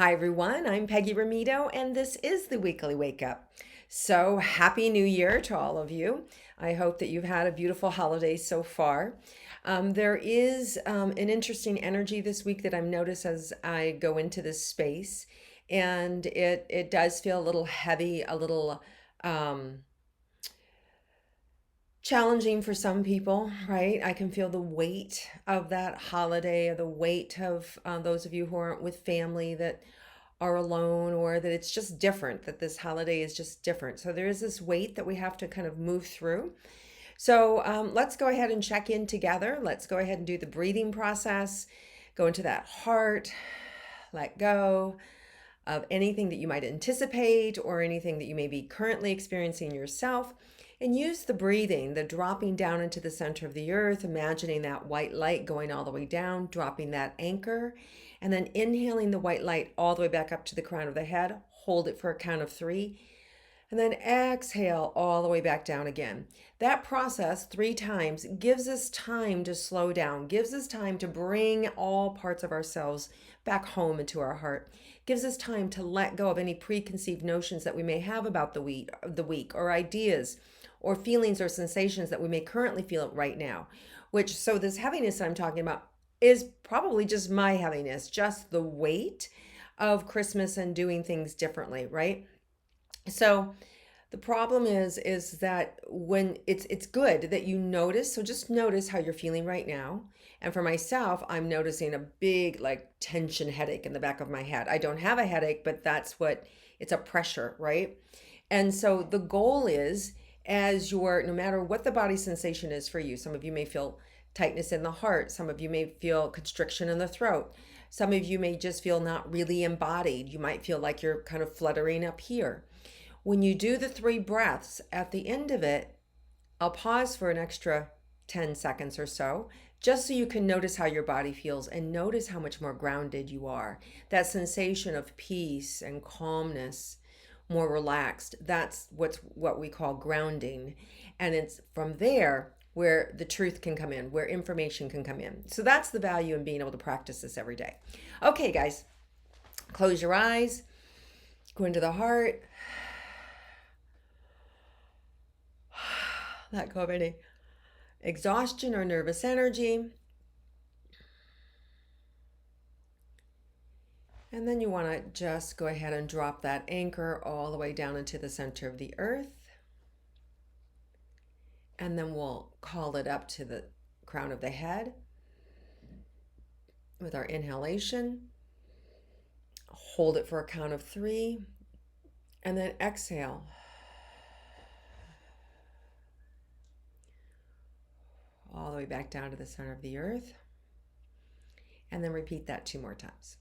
Hi, everyone. I'm Peggy Rometo, and this is the Weekly Wake Up. So, Happy New Year to all of you. I hope that you've had a beautiful holiday so far. There is an interesting energy this week that I've noticed as I go into this space, and it does feel a little heavy, a little challenging for some people, right? I can feel the weight of that holiday, the weight of those of you who aren't with family that are alone, or that it's just different, that this holiday is just different. So there is this weight that we have to kind of move through. So let's go ahead and check in together. Let's go ahead and do the breathing process, go into that heart, let go of anything that you might anticipate or anything that you may be currently experiencing yourself. And use the breathing, the dropping down into the center of the earth, imagining that white light going all the way down, dropping that anchor, and then inhaling the white light all the way back up to the crown of the head. Hold it for a count of 3, and then exhale all the way back down again. That process 3 times gives us time to slow down, gives us time to bring all parts of ourselves back home into our heart, gives us time to let go of any preconceived notions that we may have about the week, or ideas or feelings or sensations that we may currently feel right now. So this heaviness that I'm talking about is probably just my heaviness, just the weight of Christmas and doing things differently, right? So the problem is that when it's good that you notice, so just notice how you're feeling right now. And for myself, I'm noticing a big like tension headache in the back of my head. I don't have a headache, but it's a pressure, right? And so the goal is, no matter what the body sensation is for you, some of you may feel tightness in the heart, some of you may feel constriction in the throat, some of you may just feel not really embodied. You might feel like you're kind of fluttering up here. When you do the 3 breaths, at the end of it, I'll pause for an extra 10 seconds or so, just so you can notice how your body feels and notice how much more grounded you are. That sensation of peace and calmness, more relaxed, that's what we call grounding. And it's from there where the truth can come in, where information can come in. So that's the value in being able to practice this every day. Okay, guys, close your eyes, go into the heart. Let go of any exhaustion or nervous energy. And then you want to just go ahead and drop that anchor all the way down into the center of the earth. And then we'll call it up to the crown of the head with our inhalation. Hold it for a count of 3. And then exhale. All the way back down to the center of the earth. And then repeat that 2 more times.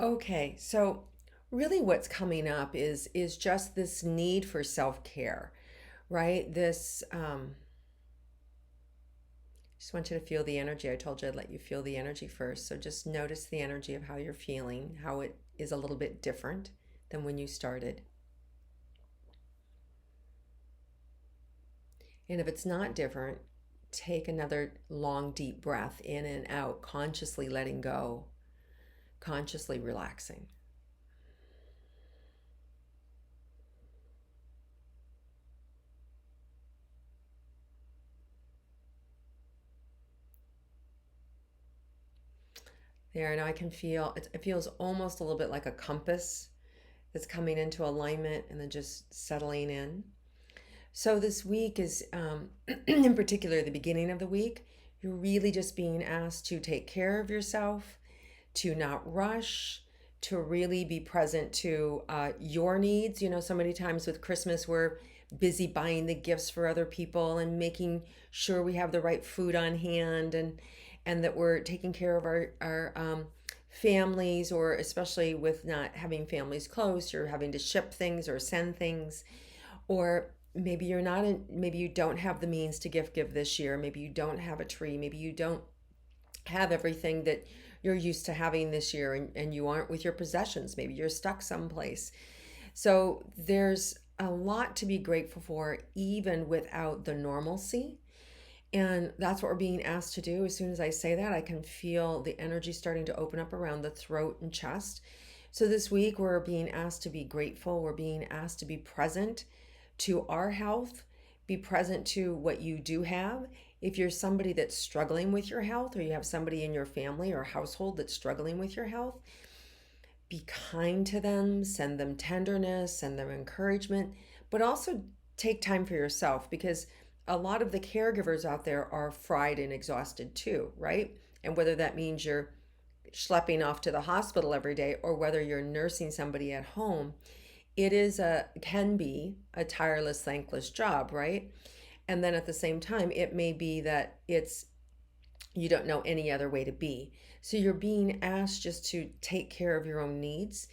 Okay, so really what's coming up is just this need for self-care, right? This just want you to feel the energy. I told you I'd let you feel the energy first. So just notice the energy of how you're feeling, how it is a little bit different than when you started. And if it's not different, take another long, deep breath in and out, consciously letting go, consciously relaxing. There, now I can feel it feels almost a little bit like a compass that's coming into alignment and then just settling in. So this week is, in particular, the beginning of the week, you're really just being asked to take care of yourself, to not rush, to really be present to your needs. You know, so many times with Christmas, we're busy buying the gifts for other people and making sure we have the right food on hand, and that we're taking care of our families, or especially with not having families close, you're having to ship things or send things, Or maybe you're not in, maybe you don't have the means to give this year. Maybe you don't have a tree. Maybe you don't have everything that you're used to having this year, and you aren't with your possessions. Maybe you're stuck someplace. So there's a lot to be grateful for, even without the normalcy. And that's what we're being asked to do. As soon as I say that, I can feel the energy starting to open up around the throat and chest. So this week, we're being asked to be grateful. We're being asked to be present to our health, be present to what you do have. If you're somebody that's struggling with your health, or you have somebody in your family or household that's struggling with your health, be kind to them, send them tenderness, send them encouragement, but also take time for yourself, because a lot of the caregivers out there are fried and exhausted too, right? And whether that means you're schlepping off to the hospital every day, or whether you're nursing somebody at home, it is a can be a tireless, thankless job, right? And then at the same time, it may be that it's you don't know any other way to be. So you're being asked just to take care of your own needs.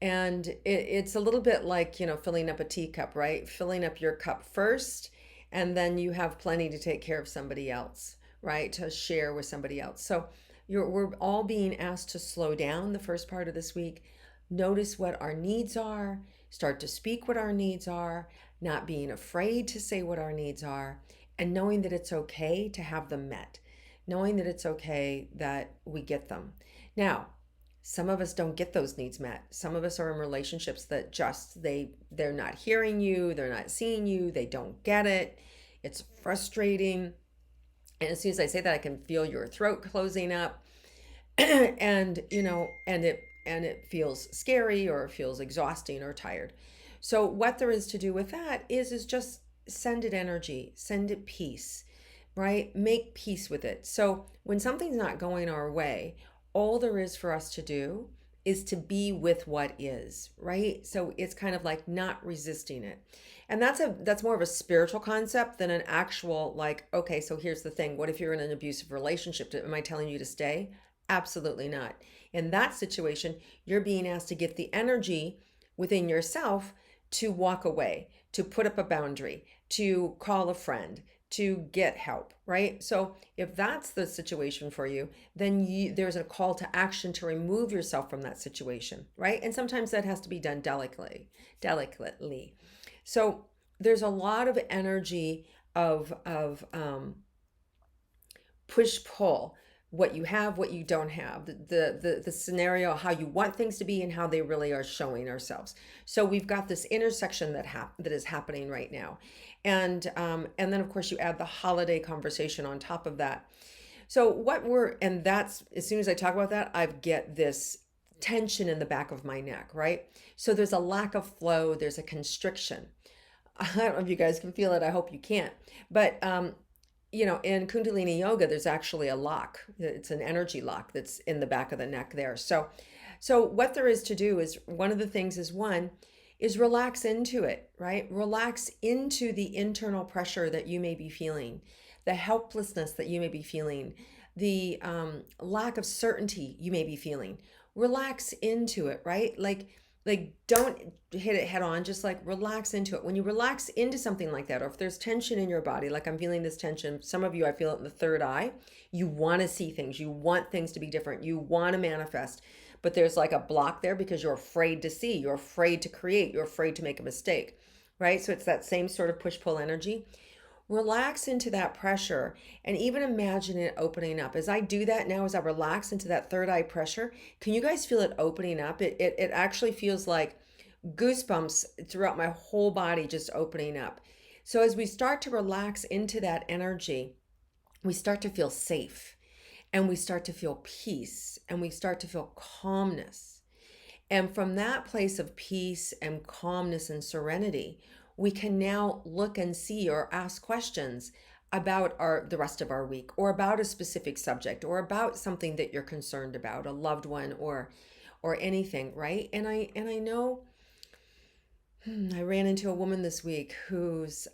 And it's a little bit like, filling up a teacup, right? Filling up your cup first, and then you have plenty to take care of somebody else, right? To share with somebody else. So we're all being asked to slow down the first part of this week, notice what our needs are, start to speak what our needs are, not being afraid to say what our needs are, and knowing that it's okay to have them met, knowing that it's okay that we get them. Now, some of us don't get those needs met. Some of us are in relationships that just they're not hearing you, they're not seeing you, they don't get it. It's frustrating. And as soon as I say that, I can feel your throat closing up. And feels scary, or it feels exhausting or tired. So what there is to do with that is just send it energy, send it peace, right? Make peace with it. So when something's not going our way, all there is for us to do is to be with what is, right? So it's kind of like not resisting it. And that's more of a spiritual concept than an actual, like, okay, so here's the thing. What if you're in an abusive relationship? Am I telling you to stay? Absolutely not. In that situation, you're being asked to get the energy within yourself to walk away, to put up a boundary, to call a friend, to get help, right? So if that's the situation for you, then there's a call to action to remove yourself from that situation, right? And sometimes that has to be done delicately. So there's a lot of energy of push pull, what you have, what you don't have, the scenario, how you want things to be and how they really are showing ourselves. So we've got this intersection that is happening right now. And then of course you add the holiday conversation on top of that. So and that's, as soon as I talk about that, I get this tension in the back of my neck, right? So there's a lack of flow, there's a constriction. I don't know if you guys can feel it. I hope you can't. But in Kundalini yoga, there's actually a lock. It's an energy lock that's in the back of the neck there. So what there is to do is, one of the things is relax into it, right? Relax into the internal pressure that you may be feeling, the helplessness that you may be feeling, the lack of certainty you may be feeling. Relax into it, right? Like don't hit it head on, just like relax into it. When you relax into something like that, or if there's tension in your body, like I'm feeling this tension, some of you, I feel it in the third eye. You want to see things, you want things to be different, you want to manifest, but there's like a block there because you're afraid to see, you're afraid to create, you're afraid to make a mistake, right? So it's that same sort of push pull energy. Relax into that pressure, and even imagine it opening up. As I do that now, as I relax into that third eye pressure, can you guys feel it opening up? It actually feels like goosebumps throughout my whole body, just opening up. So as we start to relax into that energy, we start to feel safe, and we start to feel peace, and we start to feel calmness. And from that place of peace and calmness and serenity, we can now look and see or ask questions about the rest of our week, or about a specific subject, or about something that you're concerned about, a loved one, or anything, right? And I know I ran into a woman this week who's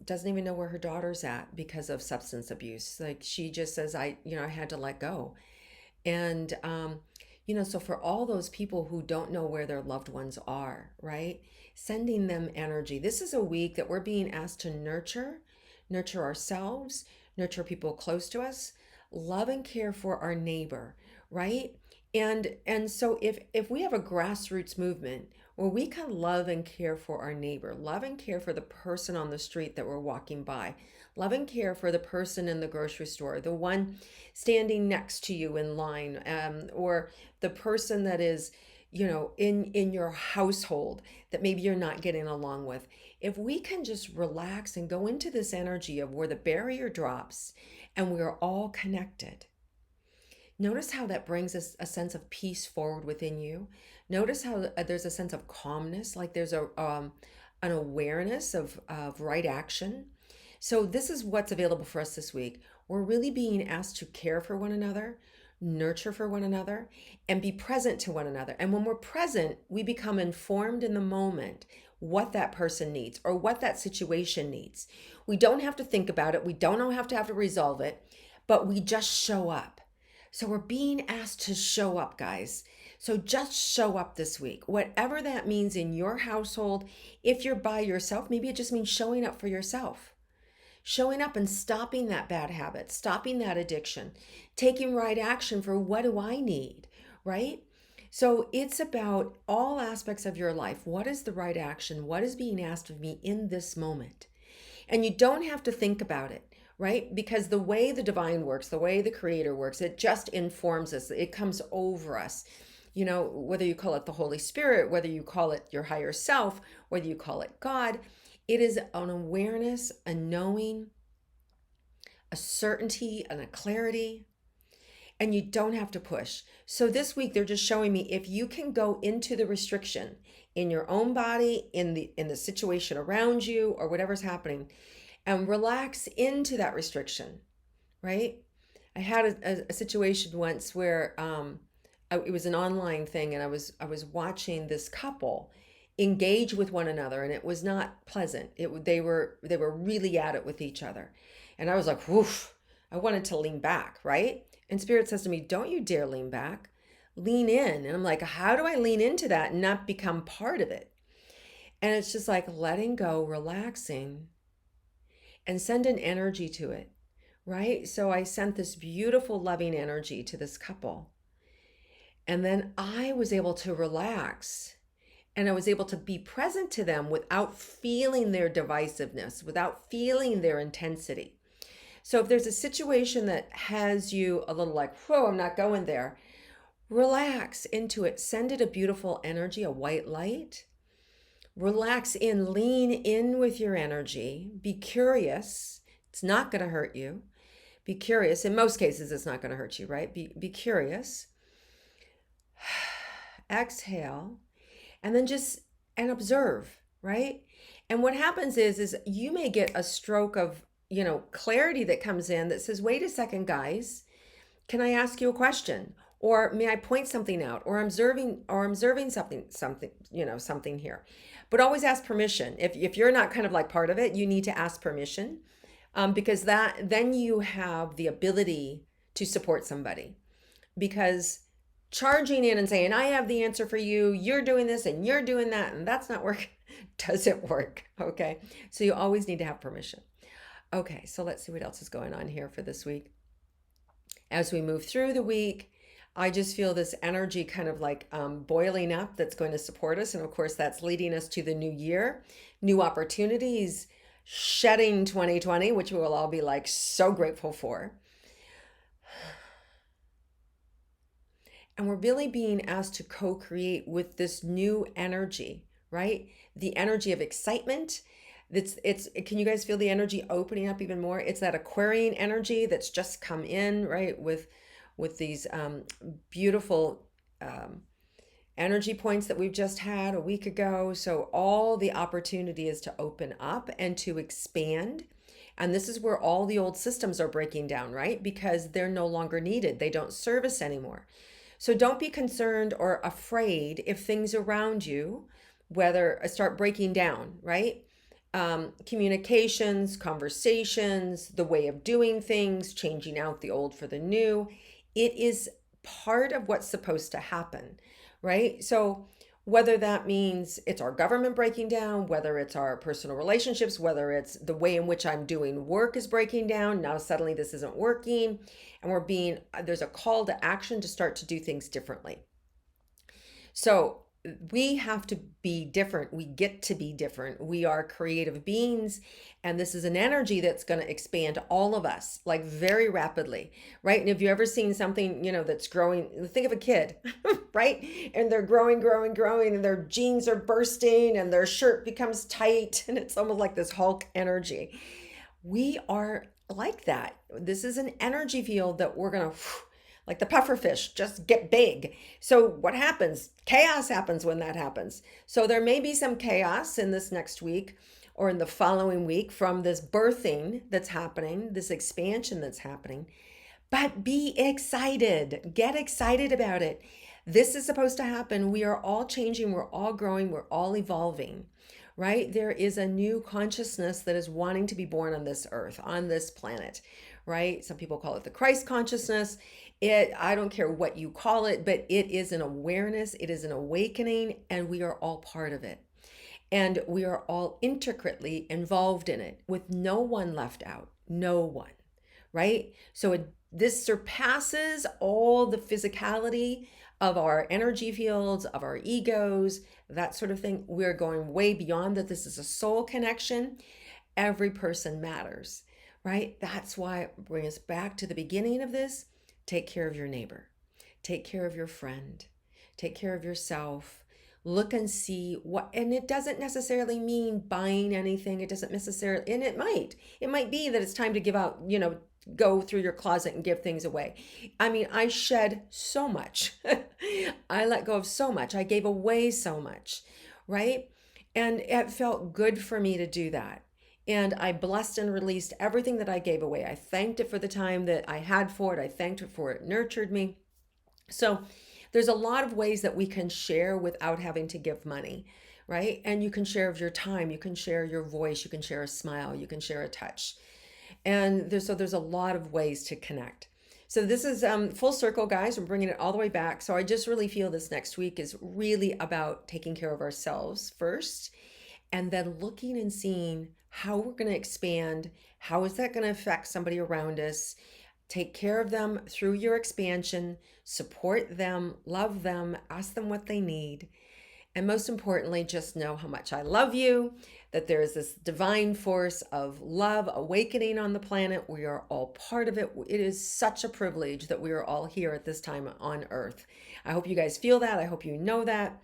doesn't even know where her daughter's at because of substance abuse. Like, she just says, I had to let go. And So for all those people who don't know where their loved ones are, right? Sending them energy. This is a week that we're being asked to nurture ourselves, nurture people close to us, love and care for our neighbor, right? And so if we have a grassroots movement where we can love and care for our neighbor, love and care for the person on the street that we're walking by, love and care for the person in the grocery store, the one standing next to you in line, or the person that is, in your household that maybe you're not getting along with. If we can just relax and go into this energy of where the barrier drops and we are all connected. Notice how that brings us a sense of peace forward within you. Notice how there's a sense of calmness, like there's an awareness of right action. So this is what's available for us this week. We're really being asked to care for one another, nurture for one another, and be present to one another. And when we're present, we become informed in the moment what that person needs or what that situation needs. We don't have to think about it. We don't have to resolve it, but we just show up. So we're being asked to show up, guys. So just show up this week, whatever that means in your household. If you're by yourself, maybe it just means showing up for yourself, showing up and stopping that bad habit, stopping that addiction, taking right action for what do I need, right? So it's about all aspects of your life. What is the right action? What is being asked of me in this moment? And you don't have to think about it, right? Because the way the divine works, the way the creator works, it just informs us. It comes over us. Whether you call it the Holy Spirit, whether you call it your higher self, whether you call it God, it is an awareness, a knowing, a certainty, and a clarity. And you don't have to push. So this week they're just showing me if you can go into the restriction in your own body, in the situation around you, or whatever's happening, and relax into that restriction, right? I had a situation once where it was an online thing, and I was watching this couple engage with one another, and it was not pleasant. They were really at it with each other, and I was like, woof! I wanted to lean back, right? And Spirit says to me, "Don't you dare lean back, lean in." And I'm like, how do I lean into that and not become part of it? And it's just like letting go, relaxing, and send an energy to it, right? So I sent this beautiful, loving energy to this couple. And then I was able to relax and I was able to be present to them without feeling their divisiveness, without feeling their intensity. So if there's a situation that has you a little like, whoa, I'm not going there, relax into it. Send it a beautiful energy, a white light. Relax in, lean in with your energy. Be curious. It's not going to hurt you. Be curious. In most cases, it's not going to hurt you, right? Be curious. Exhale. And then and observe, right? And what happens is you may get a stroke of, clarity that comes in that says, wait a second, guys, can I ask you a question? Or may I point something out? Or I'm observing something here. But always ask permission. If you're not kind of like part of it, you need to ask permission, because then you have the ability to support somebody. Because charging in and saying, I have the answer for you, you're doing this and you're doing that, and that's not working, doesn't work. Okay. So you always need to have permission. Okay. So let's see what else is going on here for this week. As we move through the week, I just feel this energy kind of like boiling up that's going to support us. And of course, that's leading us to the new year, new opportunities, shedding 2020, which we will all be like so grateful for. And we're really being asked to co-create with this new energy, right? The energy of excitement. Can you guys feel the energy opening up even more? It's that Aquarian energy that's just come in, right? With these beautiful energy points that we've just had a week ago. So all the opportunity is to open up and to expand. And this is where all the old systems are breaking down, right? Because they're no longer needed. They don't serve us anymore. So don't be concerned or afraid if things around you, whether start breaking down, right? Communications, conversations, the way of doing things, changing out the old for the new. It is part of what's supposed to happen, right? So whether that means it's our government breaking down, whether it's our personal relationships, whether it's the way in which I'm doing work is breaking down, now suddenly this isn't working, and there's a call to action to start to do things differently. So we have to be different. We get to be different. We are creative beings, and this is an energy that's going to expand all of us like very rapidly, right? And have you ever seen something, that's growing? Think of a kid, right? And they're growing, growing, growing, and their jeans are bursting and their shirt becomes tight, and it's almost like this Hulk energy. We are like that. This is an energy field that we're going to, like the puffer fish, just get big. So what happens? Chaos happens when that happens. So there may be some chaos in this next week or in the following week from this birthing that's happening, this expansion that's happening. But be excited. Get excited about it. This is supposed to happen. We are all changing. We're all growing. We're all evolving, right? There is a new consciousness that is wanting to be born on this earth, on this planet, right? Some people call it the Christ consciousness. I don't care what you call it, but it is an awareness, it is an awakening, and we are all part of it. And we are all intricately involved in it with no one left out, no one, right? So this surpasses all the physicality of our energy fields, of our egos, that sort of thing. We're going way beyond that. This is a soul connection. Every person matters, right? That's why it brings us back to the beginning of this. Take care of your neighbor. Take care of your friend. Take care of yourself. Look and see and it doesn't necessarily mean buying anything. It doesn't necessarily, and it might be that it's time to give out, go through your closet and give things away. I mean, I shed so much. I let go of so much. I gave away so much, right? And it felt good for me to do that. And I blessed and released everything that I gave away. I thanked it for the time that I had for it. I thanked it for it nurtured me. So there's a lot of ways that we can share without having to give money, right? And you can share of your time. You can share your voice. You can share a smile. You can share a touch. And there's a lot of ways to connect. So this is full circle, guys. We're bringing it all the way back. So I just really feel this next week is really about taking care of ourselves first, and then looking and seeing how we're going to expand. How is that going to affect somebody around us? Take care of them through your expansion, support them, love them, ask them what they need. And most importantly, just know how much I love you, that there is this divine force of love awakening on the planet. We are all part of it. It is such a privilege that we are all here at this time on Earth. I hope you guys feel that. I hope you know that.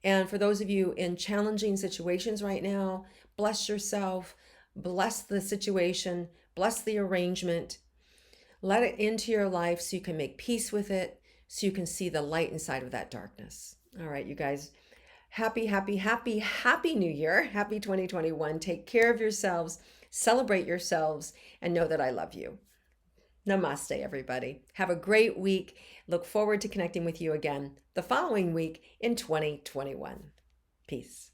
And for those of you in challenging situations right now, bless yourself, bless the situation, bless the arrangement. Let it into your life so you can make peace with it, so you can see the light inside of that darkness. All right, you guys. Happy, happy, happy, happy New Year. Happy 2021. Take care of yourselves, celebrate yourselves, and know that I love you. Namaste, everybody. Have a great week. Look forward to connecting with you again the following week in 2021. Peace.